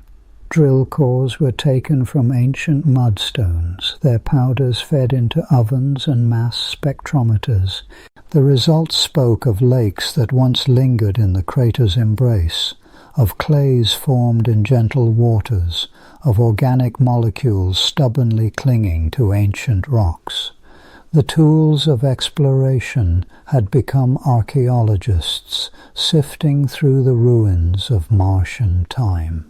Drill cores were taken from ancient mudstones, their powders fed into ovens and mass spectrometers. The results spoke of lakes that once lingered in the crater's embrace, of clays formed in gentle waters, of organic molecules stubbornly clinging to ancient rocks. The tools of exploration had become archaeologists, sifting through the ruins of Martian time.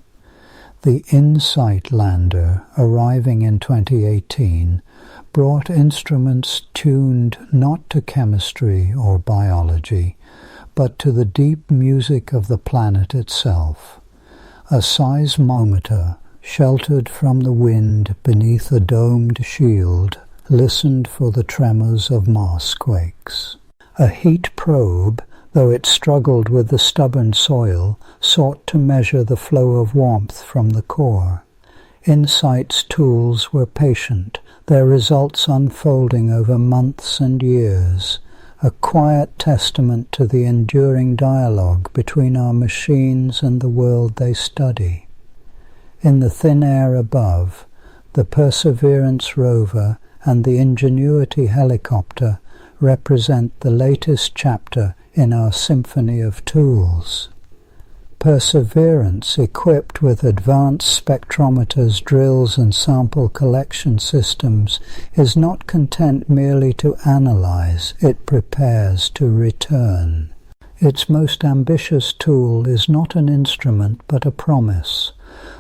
The InSight lander, arriving in 2018, brought instruments tuned not to chemistry or biology, but to the deep music of the planet itself. A seismometer, sheltered from the wind beneath a domed shield, listened for the tremors of Marsquakes. A heat probe, though it struggled with the stubborn soil, sought to measure the flow of warmth from the core. InSight's tools were patient, their results unfolding over months and years, a quiet testament to the enduring dialogue between our machines and the world they study. In the thin air above, the Perseverance rover and the Ingenuity helicopter represent the latest chapter in our symphony of tools. Perseverance, equipped with advanced spectrometers, drills and sample collection systems, is not content merely to analyze, it prepares to return. Its most ambitious tool is not an instrument but a promise,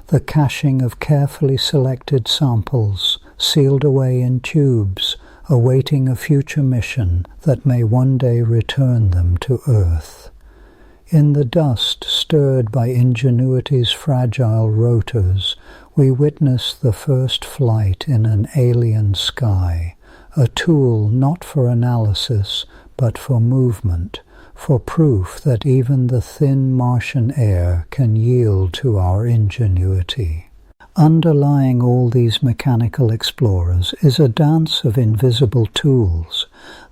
the caching of carefully selected samples, sealed away in tubes, awaiting a future mission that may one day return them to Earth. In the dust stirred by Ingenuity's fragile rotors, we witness the first flight in an alien sky, a tool not for analysis but for movement, for proof that even the thin Martian air can yield to our ingenuity. Underlying all these mechanical explorers is a dance of invisible tools,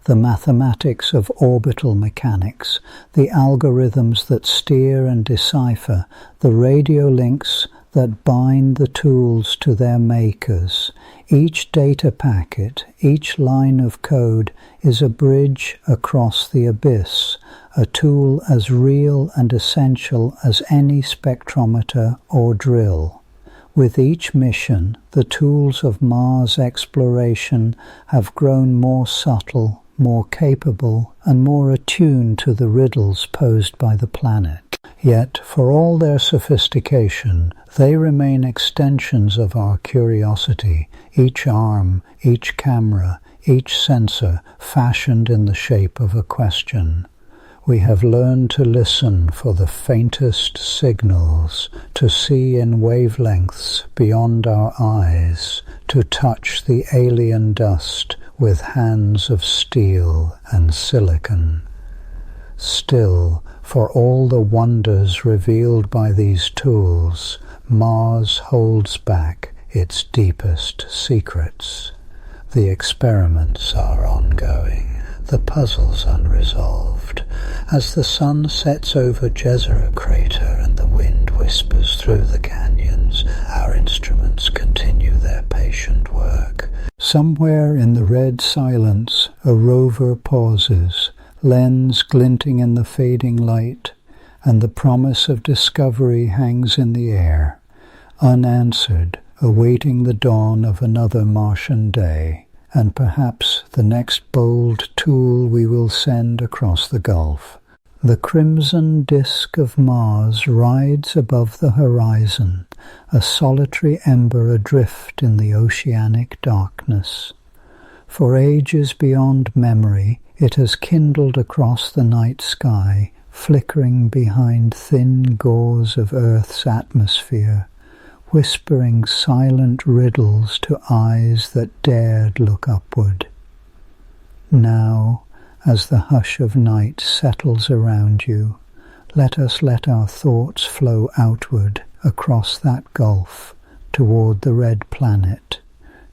the mathematics of orbital mechanics, the algorithms that steer and decipher, the radio links that bind the tools to their makers. Each data packet, each line of code is a bridge across the abyss, a tool as real and essential as any spectrometer or drill. With each mission, the tools of Mars exploration have grown more subtle, more capable, and more attuned to the riddles posed by the planet. Yet, for all their sophistication, they remain extensions of our curiosity, each arm, each camera, each sensor fashioned in the shape of a question. We have learned to listen for the faintest signals, to see in wavelengths beyond our eyes, to touch the alien dust with hands of steel and silicon. Still, for all the wonders revealed by these tools, Mars holds back its deepest secrets. The experiments are ongoing, the puzzles unresolved. As the sun sets over Jezero Crater and the wind whispers through the canyons, our instruments continue their patient work. Somewhere in the red silence, a rover pauses, lens glinting in the fading light, and the promise of discovery hangs in the air, unanswered, awaiting the dawn of another Martian day, and perhaps the next bold tool we will send across the gulf. The crimson disk of Mars rides above the horizon, a solitary ember adrift in the oceanic darkness. For ages beyond memory, it has kindled across the night sky, flickering behind thin gauze of Earth's atmosphere, whispering silent riddles to eyes that dared look upward. Now, as the hush of night settles around you, let us let our thoughts flow outward across that gulf toward the red planet,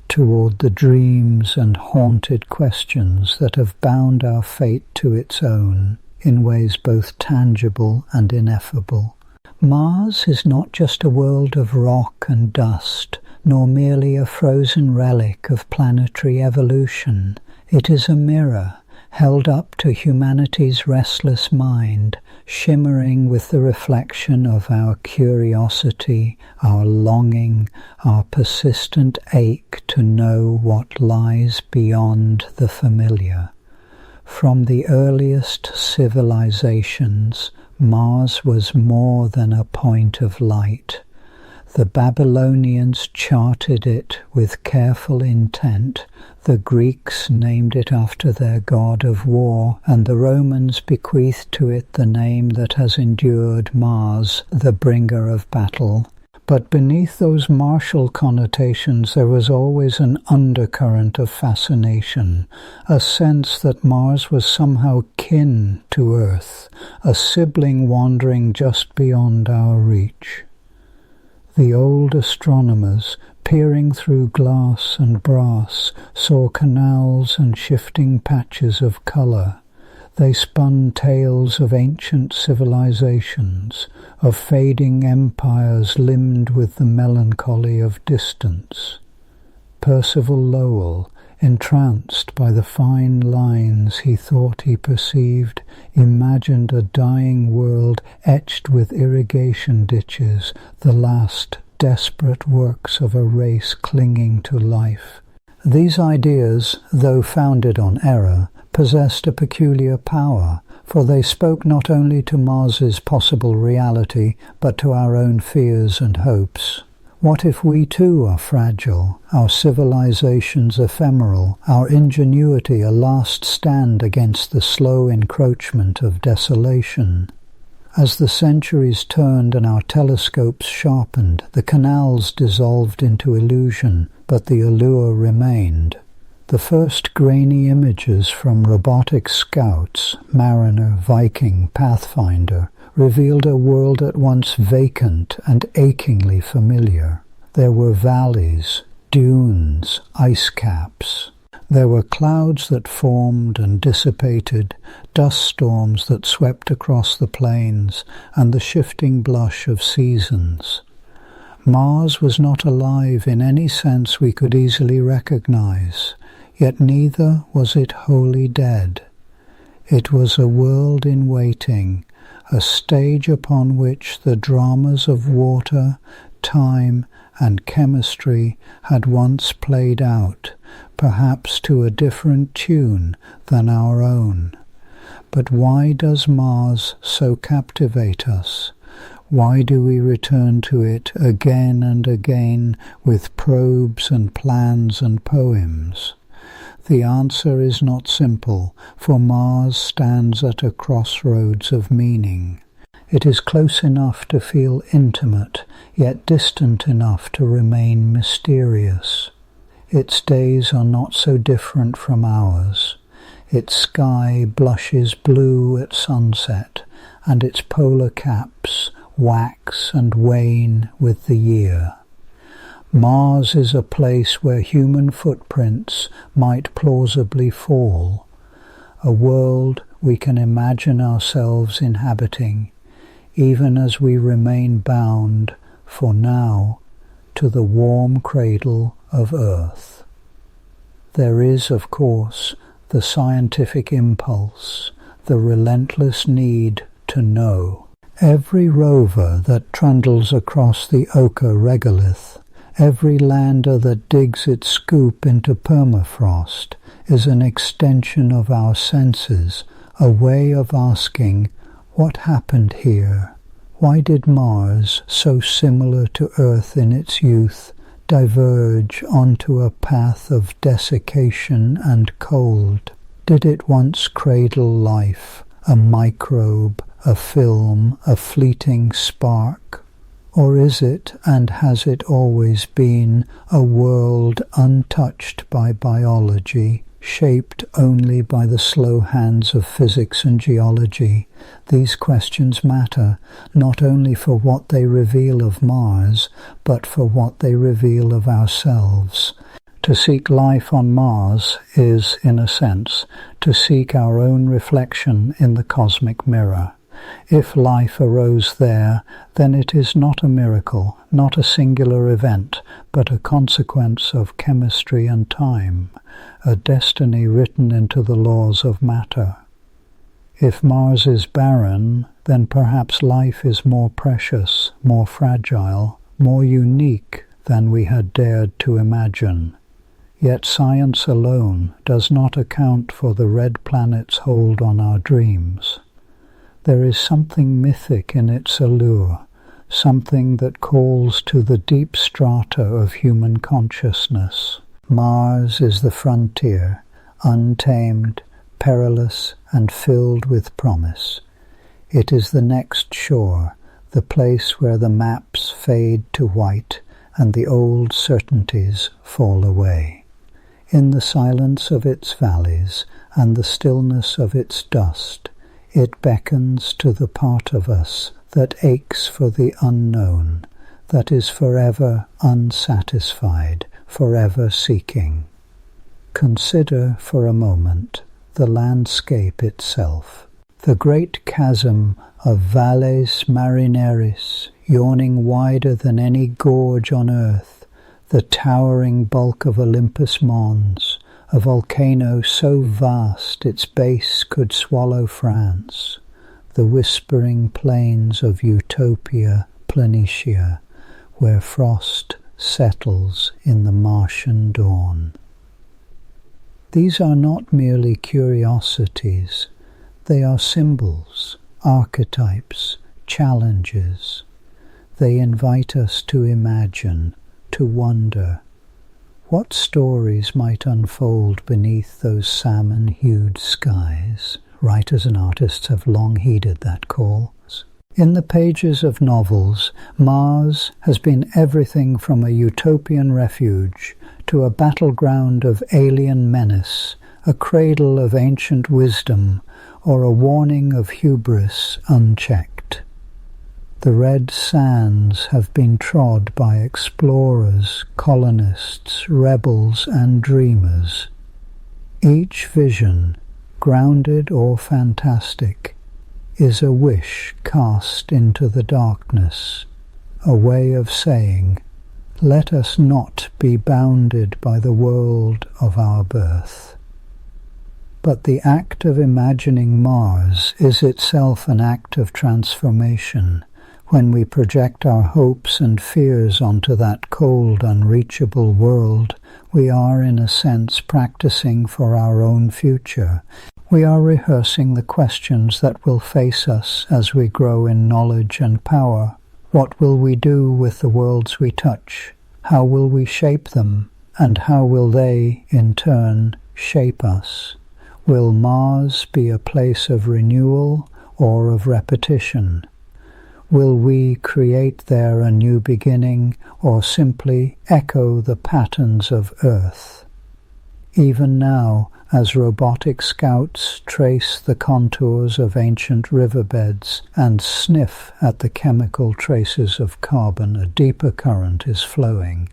toward the dreams and haunted questions that have bound our fate to its own in ways both tangible and ineffable. Mars is not just a world of rock and dust, nor merely a frozen relic of planetary evolution. It is a mirror held up to humanity's restless mind, shimmering with the reflection of our curiosity, our longing, our persistent ache to know what lies beyond the familiar. From the earliest civilizations, Mars was more than a point of light. The Babylonians charted it with careful intent, the Greeks named it after their god of war, and the Romans bequeathed to it the name that has endured, Mars, the bringer of battle. But beneath those martial connotations there was always an undercurrent of fascination, a sense that Mars was somehow kin to Earth, a sibling wandering just beyond our reach. The old astronomers, peering through glass and brass, saw canals and shifting patches of colour. They spun tales of ancient civilizations, of fading empires limned with the melancholy of distance. Percival Lowell, entranced by the fine lines he thought he perceived, imagined a dying world etched with irrigation ditches, the last desperate works of a race clinging to life. These ideas, though founded on error, possessed a peculiar power, for they spoke not only to Mars's possible reality, but to our own fears and hopes. What if we too are fragile, our civilizations ephemeral, our ingenuity a last stand against the slow encroachment of desolation? As the centuries turned and our telescopes sharpened, the canals dissolved into illusion, but the allure remained. The first grainy images from robotic scouts, mariner, Viking, pathfinder, revealed a world at once vacant and achingly familiar. There were valleys, dunes, ice caps. There were clouds that formed and dissipated, dust storms that swept across the plains, and the shifting blush of seasons. Mars was not alive in any sense we could easily recognize, yet neither was it wholly dead. It was a world in waiting, a stage upon which the dramas of water, time, and chemistry had once played out, perhaps to a different tune than our own. But why does Mars so captivate us? Why do we return to it again and again with probes and plans and poems? The answer is not simple, for Mars stands at a crossroads of meaning. It is close enough to feel intimate, yet distant enough to remain mysterious. Its days are not so different from ours. Its sky blushes blue at sunset, and its polar caps wax and wane with the year. Mars is a place where human footprints might plausibly fall, a world we can imagine ourselves inhabiting, even as we remain bound, for now, to the warm cradle of Earth. There is, of course, the scientific impulse, the relentless need to know. Every rover that trundles across the ochre regolith, every lander that digs its scoop into permafrost, is an extension of our senses, a way of asking, what happened here? Why did Mars, so similar to Earth in its youth, diverge onto a path of desiccation and cold? Did it once cradle life, a microbe, a film, a fleeting spark? Or is it, and has it always been, a world untouched by biology, shaped only by the slow hands of physics and geology? These questions matter, not only for what they reveal of Mars, but for what they reveal of ourselves. To seek life on Mars is, in a sense, to seek our own reflection in the cosmic mirror. If life arose there, then it is not a miracle, not a singular event, but a consequence of chemistry and time, a destiny written into the laws of matter. If Mars is barren, then perhaps life is more precious, more fragile, more unique than we had dared to imagine. Yet science alone does not account for the red planet's hold on our dreams. There is something mythic in its allure, something that calls to the deep strata of human consciousness. Mars is the frontier, untamed, perilous, and filled with promise. It is the next shore, the place where the maps fade to white and the old certainties fall away. In the silence of its valleys and the stillness of its dust, it beckons to the part of us that aches for the unknown, that is forever unsatisfied, forever seeking. Consider for a moment the landscape itself, the great chasm of Valles Marineris, yawning wider than any gorge on earth, the towering bulk of Olympus Mons, a volcano so vast its base could swallow France, the whispering plains of Utopia Planitia, where frost settles in the Martian dawn. These are not merely curiosities, they are symbols, archetypes, challenges. They invite us to imagine, to wonder. What stories might unfold beneath those salmon-hued skies? Writers and artists have long heeded that call. In the pages of novels, Mars has been everything from a utopian refuge to a battleground of alien menace, a cradle of ancient wisdom, or a warning of hubris unchecked. The red sands have been trod by explorers, colonists, rebels, and dreamers. Each vision, grounded or fantastic, is a wish cast into the darkness, a way of saying, let us not be bounded by the world of our birth. But the act of imagining Mars is itself an act of transformation. When we project our hopes and fears onto that cold, unreachable world, we are, in a sense, practicing for our own future. We are rehearsing the questions that will face us as we grow in knowledge and power. What will we do with the worlds we touch? How will we shape them? And how will they, in turn, shape us? Will Mars be a place of renewal or of repetition? Will we create there a new beginning, or simply echo the patterns of Earth? Even now, as robotic scouts trace the contours of ancient riverbeds and sniff at the chemical traces of carbon, a deeper current is flowing.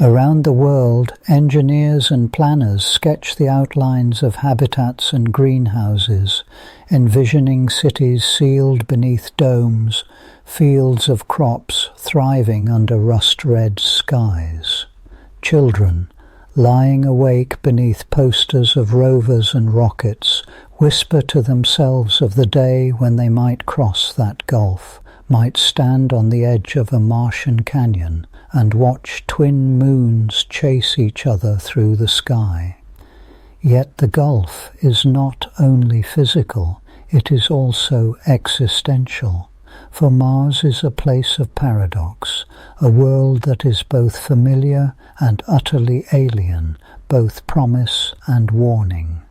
Around the world, engineers and planners sketch the outlines of habitats and greenhouses, envisioning cities sealed beneath domes, fields of crops thriving under rust-red skies. Children, lying awake beneath posters of rovers and rockets, whisper to themselves of the day when they might cross that gulf, might stand on the edge of a Martian canyon and watch twin moons chase each other through the sky. Yet the gulf is not only physical, it is also existential. For Mars is a place of paradox, a world that is both familiar and utterly alien, both promise and warning.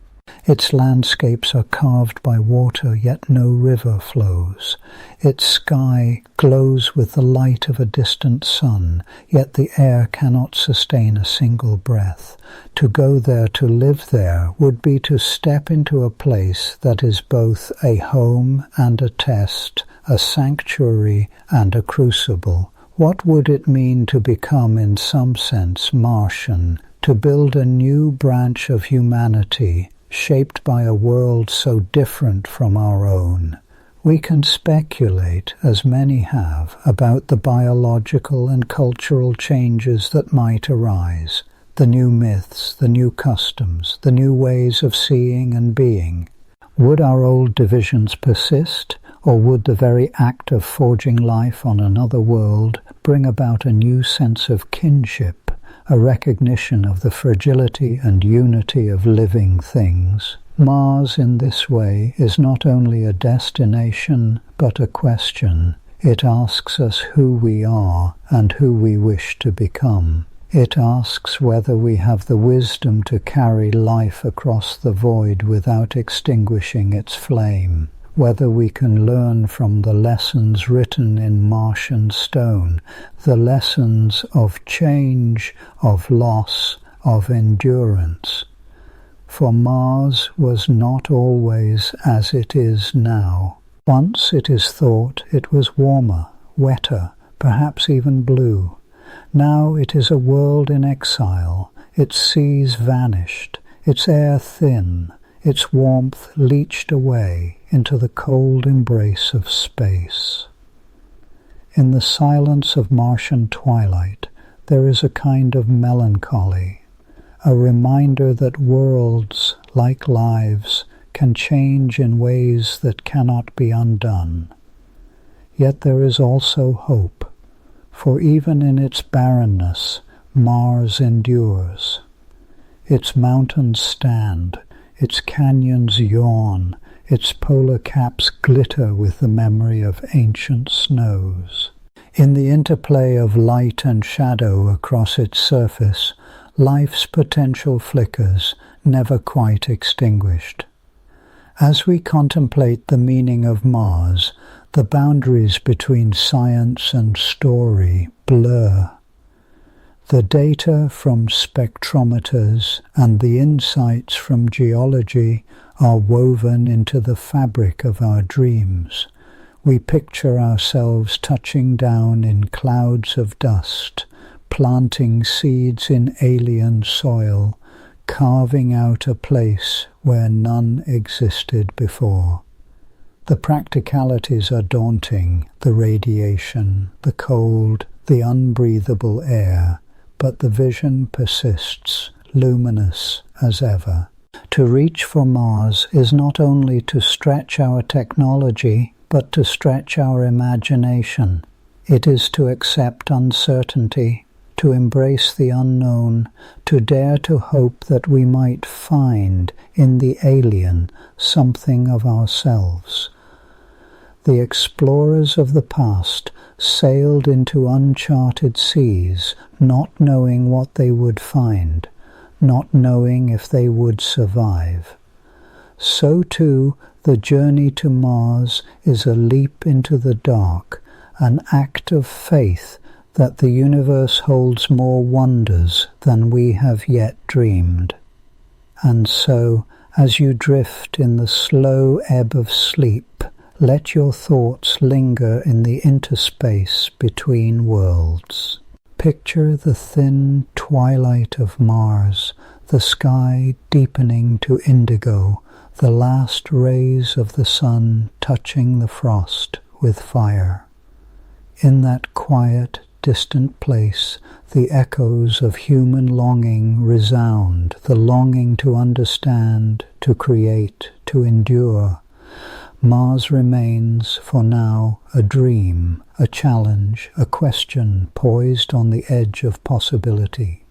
Its landscapes are carved by water, yet no river flows. Its sky glows with the light of a distant sun, yet the air cannot sustain a single breath. To go there, to live there, would be to step into a place that is both a home and a test, a sanctuary and a crucible. What would it mean to become, in some sense, Martian, to build a new branch of humanity, shaped by a world so different from our own? We can speculate, as many have, about the biological and cultural changes that might arise, the new myths, the new customs, the new ways of seeing and being. Would our old divisions persist, or would the very act of forging life on another world bring about a new sense of kinship, a recognition of the fragility and unity of living things? Mars, in this way, is not only a destination, but a question. It asks us who we are and who we wish to become. It asks whether we have the wisdom to carry life across the void without extinguishing its flame, whether we can learn from the lessons written in Martian stone, the lessons of change, of loss, of endurance. For Mars was not always as it is now. Once, it is thought, it was warmer, wetter, perhaps even blue. Now it is a world in exile, its seas vanished, its air thin, its warmth leached away into the cold embrace of space. In the silence of Martian twilight, there is a kind of melancholy, a reminder that worlds, like lives, can change in ways that cannot be undone. Yet there is also hope, for even in its barrenness, Mars endures. Its mountains stand, its canyons yawn, its polar caps glitter with the memory of ancient snows. In the interplay of light and shadow across its surface, life's potential flickers, never quite extinguished. As we contemplate the meaning of Mars, the boundaries between science and story blur. The data from spectrometers and the insights from geology are woven into the fabric of our dreams. We picture ourselves touching down in clouds of dust, planting seeds in alien soil, carving out a place where none existed before. The practicalities are daunting, the radiation, the cold, the unbreathable air, but the vision persists, luminous as ever. To reach for Mars is not only to stretch our technology, but to stretch our imagination. It is to accept uncertainty, to embrace the unknown, to dare to hope that we might find in the alien something of ourselves. The explorers of the past sailed into uncharted seas, not knowing what they would find, not knowing if they would survive. So too, the journey to Mars is a leap into the dark, an act of faith that the universe holds more wonders than we have yet dreamed. And so, as you drift in the slow ebb of sleep, let your thoughts linger in the interspace between worlds. Picture the thin twilight of Mars, the sky deepening to indigo, the last rays of the sun touching the frost with fire. In that quiet, distant place, the echoes of human longing resound, the longing to understand, to create, to endure. Mars remains, for now, a dream, a challenge, a question poised on the edge of possibility.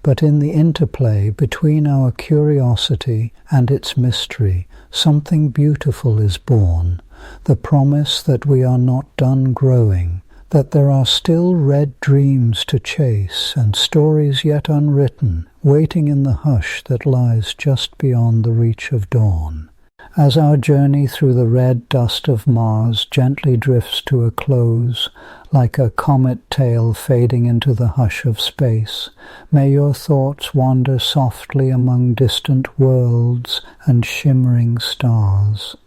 But in the interplay between our curiosity and its mystery, something beautiful is born, the promise that we are not done growing, that there are still red dreams to chase and stories yet unwritten, waiting in the hush that lies just beyond the reach of dawn. As our journey through the red dust of Mars gently drifts to a close, like a comet tail fading into the hush of space, may your thoughts wander softly among distant worlds and shimmering stars.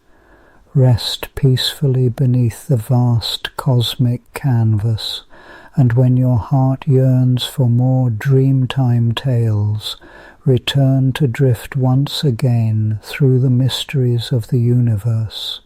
Rest peacefully beneath the vast cosmic canvas, and when your heart yearns for more dreamtime tales, return to drift once again through the mysteries of the universe,